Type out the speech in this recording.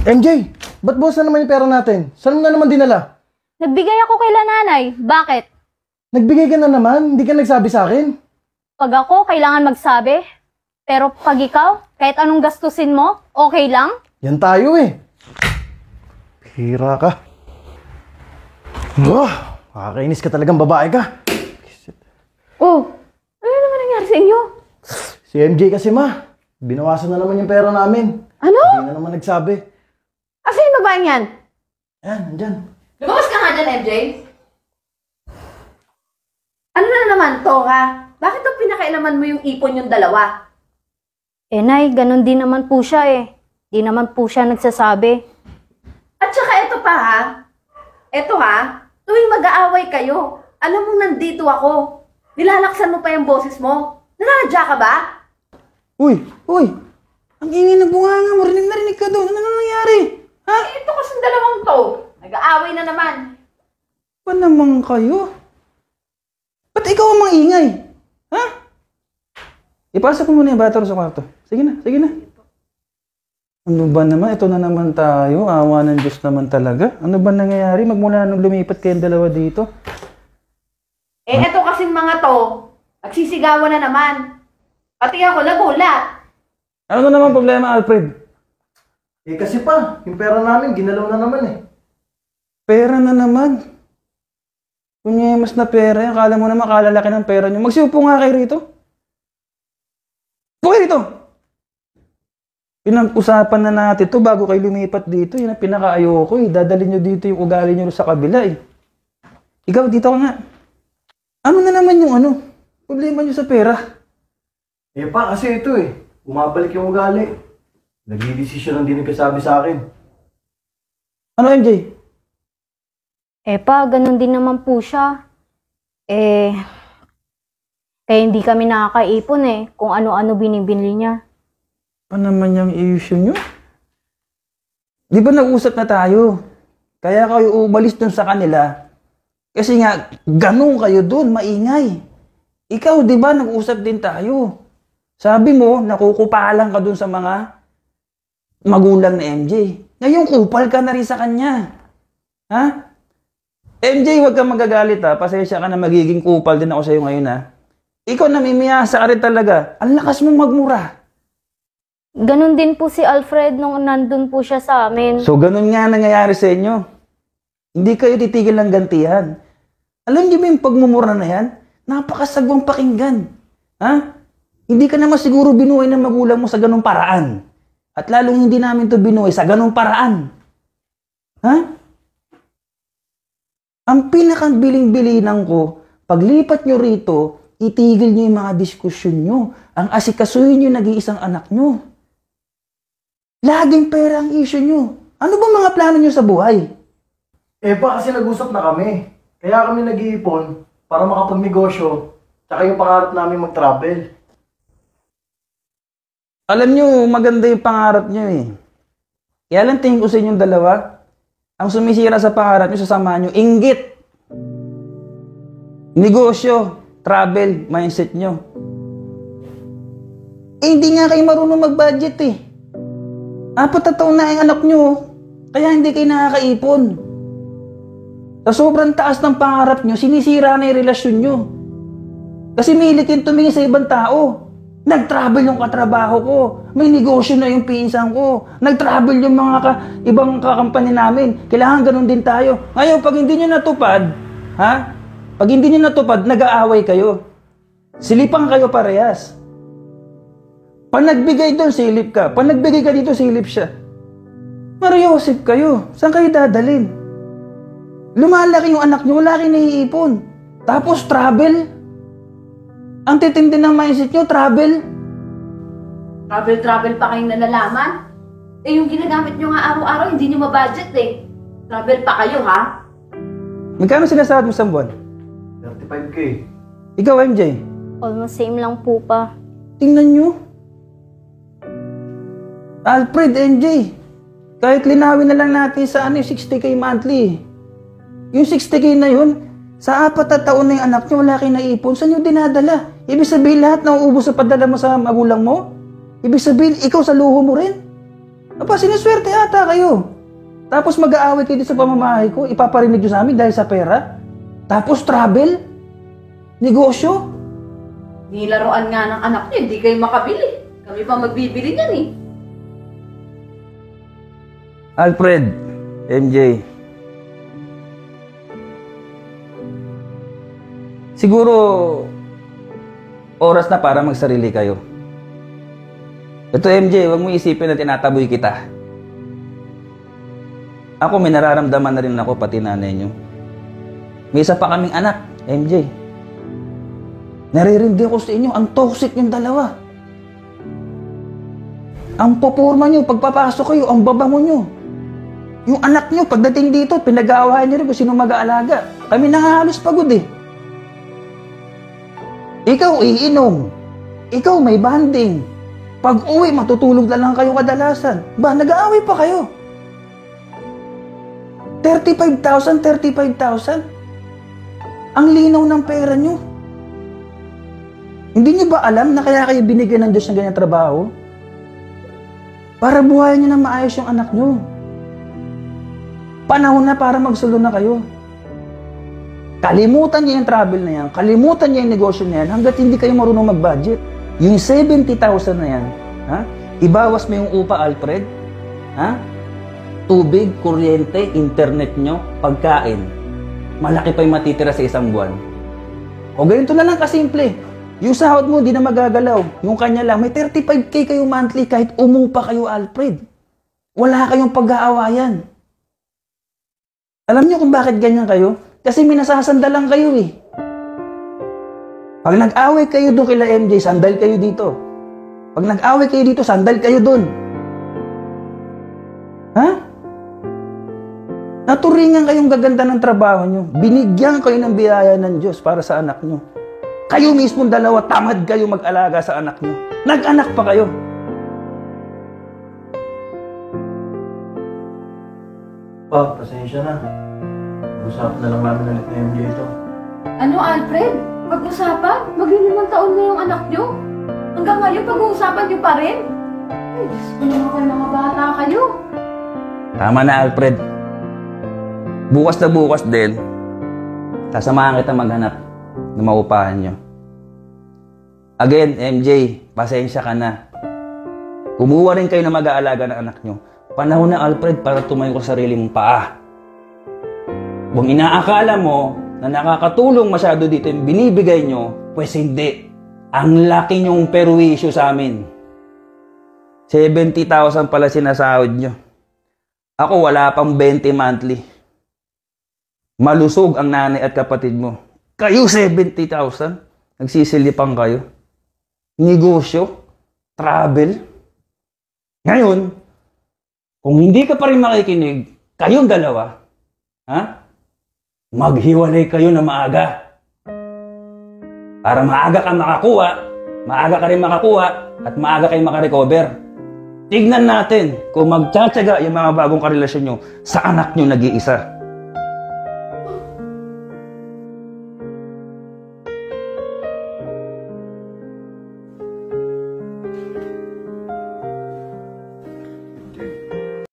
MJ, ba't buwas na naman yung pera natin? Saan mo na naman dinala? Nagbigay ako kay nanay. Bakit? Nagbigay ka na naman, hindi ka nagsabi sa akin. Pag ako, kailangan magsabi. Pero pag ikaw, kahit anong gastusin mo, okay lang? Yan tayo eh. Hira ka. Nakakainis ka talagang babae ka. Oh, ano naman nangyari sa inyo? Si MJ kasi ma, binawasan na naman yung pera namin. Ano? Hindi na naman nagsabi. Asan yung babaeng yan? Yan, nandyan. Lumabas ka nga dyan, MJ. Ano na naman to, ha? Bakit daw pinakailaman mo yung ipon yung dalawa? Nay, ganun din naman po siya eh. Di naman po siya nagsasabi. At saka ito pa, ha? Ito, ha? Tuwing mag-aaway kayo, alam mong nandito ako. Nilalaksan mo pa yung boses mo. Nanadya ka ba? Uy! Ang ingay na bunganga mo, rinig ka doon. Ano nangyari? Ha? Ito kasing dalawang to. Nag-aaway na naman. Ba naman kayo? Ba't ikaw ang maingay? Ha? Ipasok mo muna yung bata sa kwarto. Sige na. Ano ba naman? Ito na naman tayo. Awa ng Diyos naman talaga. Ano ba nangyayari? Magmula nung lumipat kayong dalawa dito. Ito kasing mga to, nagsisigawan na naman. Pati ako nagulat. Ano na naman problema, Alfred? Kasi pa, yung pera namin, ginalaw na naman eh. Pera na naman. Kunyemas na pera. Akala mo naman kalalaki ng pera nyo. Magsiupo nga kayo rito. Upo kayo rito. Pinag-usapan na natin to bago kayo lumipat dito. Yan ang pinaka-ayoko eh. Dadalhin nyo dito yung ugali nyo sa kabila eh. Ikaw, dito ka nga. Ano na naman yung problema nyo sa pera? Pa, kasi ito eh. Umabalik yung ugali. Nagdidesisyon lang din nagkasabi sa akin. Ano, MJ? Pa, ganun din naman po siya. Kaya hindi kami nakakaipon eh, kung ano-ano binibili niya. Pa naman yung issue nyo? Di ba nag-usap na tayo? Kaya kayo umalis dun sa kanila. Kasi nga, ganun kayo dun, maingay. Ikaw, di ba, nag-usap din tayo. Sabi mo, nakukupalan ka dun sa mga magulang na MJ. Ngayon, kupal ka na rin sa kanya. Ha? MJ, huwag kang magagalit ha. Pasensya ka na magiging kupal din ako sa'yo ngayon ha. Ikaw namimiyasa ka rin talaga. Ang lakas mong magmura. Ganun din po si Alfred nung nandun po siya sa amin. So, ganun nga nangyayari sa inyo. Hindi kayo titigil ng gantihan. Alam niyo ba yung pagmumura na yan? Napakasagwang pakinggan. Ha? Hindi ka naman siguro binuhay ng magulang mo sa ganung paraan. At lalong hindi namin to binuhay sa ganung paraan. Ha? Ang pinakabiling-bilinan ko, paglipat nyo rito, itigil nyo yung mga diskusyon nyo. Ang asikasuhin nyo yung nag-iisang anak nyo. Laging pera ang issue nyo. Ano ba mga plano nyo sa buhay? Pa, kasi nag-usap na kami. Kaya kami nag-iipon para makapagnegosyo. Tsaka yung pangarap namin mag-travel. Alam nyo, maganda yung pangarap nyo eh. Kaya lang tingin ko sa inyong dalawa, ang sumisira sa pangarap nyo, sasamahan nyo, inggit. Negosyo, travel, mindset nyo. Hindi nga kayo marunong mag-budget eh. 4 na taon na ang anak nyo, kaya hindi kayo nakakaipon. Sa sobrang taas ng pangarap nyo, sinisira na yung relasyon nyo. Kasi milit yung tumingin sa ibang tao. Nag-travel yung katrabaho ko. May negosyo na yung pinsan ko. Nag-travel yung mga ibang kakampanya namin. Kailangan ganun din tayo. Ngayon, pag hindi nyo natupad, Pag hindi nyo natupad, nag-aaway kayo. Silipan kayo parehas. Pag nagbigay doon, silip ka. Pag nagbigay ka dito, silip siya. Mariosip kayo. Saan kayo dadalhin? Lumalaki yung anak nyo, wala kayo naiipon. Tapos travel. Ang titindi ng mindset nyo, travel. Travel pa kayong nalalaman? Yung ginagamit nyo nga araw-araw, hindi nyo mabudget eh. Travel pa kayo, ha? Magkano sinasahod mo sa buwan? 35K. Ikaw, MJ? Almost same lang po pa. Tingnan nyo. Alfred, MJ. Kahit linawin na lang natin sa 60K monthly. Yung 60K na yun, sa 4 na taon na yung anak nyo, wala kayo naipon, saan nyo dinadala? Ibig sabihin lahat na uubos sa padala mo sa magulang mo? Ibig sabihin, ikaw sa luho mo rin? Aba, siniswerte ata kayo. Tapos mag-aaway kayo sa pamamahay ko, ipaparinig nyo sa amin dahil sa pera. Tapos travel, negosyo. Nilaruan nga ng anak niyo, hindi kayo makabili. Kami pa magbibili niyan eh. Alfred, MJ. Siguro, oras na para magsarili kayo. Ito MJ, huwag mo isipin na tinataboy kita. Ako may nararamdaman na rin ako, pati nanay nyo. May isa pa kaming anak, MJ. Naririndi ko sa inyo, ang toxic yung dalawa. Ang popurma nyo, pagpapasok kayo, ang babango nyo. Yung anak nyo, pagdating dito, pinag-aawahan nyo rin kung sino mag-aalaga. Kami nangahalos pagod eh. Ikaw iinom. Ikaw may banding. Pag uwi, matutulog na lang kayo kadalasan. Ba, nag-aaway pa kayo. 35,000. Ang linaw ng pera nyo. Hindi nyo ba alam na kaya kayo binigyan ng Diyos ng ganyang trabaho? Para buhayin nyo na maayos yung anak nyo. Panahon na para magsulo na kayo. Kalimutan niyo yung travel na yan. Kalimutan niyo yung negosyo na yan hanggat hindi kayo marunong mag-budget. Yung 70,000 na yan, ha? Ibawas mo yung upa, Alfred. Ha? Tubig, kuryente, internet nyo, pagkain. Malaki pa yung matitira sa isang buwan. O ganito na lang kasimple. Yung sahod mo, di na magagalaw. Yung kanya lang, may 35K kayo monthly kahit umupa kayo, Alfred. Wala kayong pag-aawayan. Alam niyo kung bakit ganyan kayo? Kasi minasasandalan kayo eh. Pag nag-away kayo doon kila MJ, sandal kayo dito. Pag nag-away kayo dito, sandal kayo doon. Ha? Naturingan kayong gaganda ng trabaho nyo. Binigyan kayo ng biyaya ng Diyos para sa anak nyo. Kayo mismong dalawa, tamad kayo mag-alaga sa anak nyo. Nag-anak pa kayo. Pa, pasensya na. Usap na lang namin ulit na MJ ito. Ano, Alfred? Pag-usapan? Mag-limang taon na yung anak niyo. Hanggang ngayon, pag-uusapan niyo pa rin? Ay, Diyos ko naman kayo, mga bata kayo. Tama na, Alfred. Bukas na bukas din, sasamahan kita maghanap ng maupahan nyo. Again, MJ, pasensya ka na. Kumuha rin kayo na mag-aalaga ng anak nyo. Panahon na, Alfred, para tumayo sa sarili mong paa. Kung inaakala mo na nakakatulong masyado dito yung binibigay nyo, pues hindi. Ang laki nyong perwisyo sa amin. 70,000 pala sinasahod nyo. Ako wala pang 20 monthly. Malusog ang nanay at kapatid mo. Kayo 70,000? Nagsisilipang kayo. Negosyo. Travel. Ngayon, kung hindi ka pa rin makikinig, kayong dalawa, ha? Maghiwalay kayo na maaga. Para maaga ka makakuha, maaga ka rin makakuha, at maaga kayo makarecover. Tignan natin kung magtsatsaga yung mga bagong karelasyon nyo sa anak nyo nag-iisa.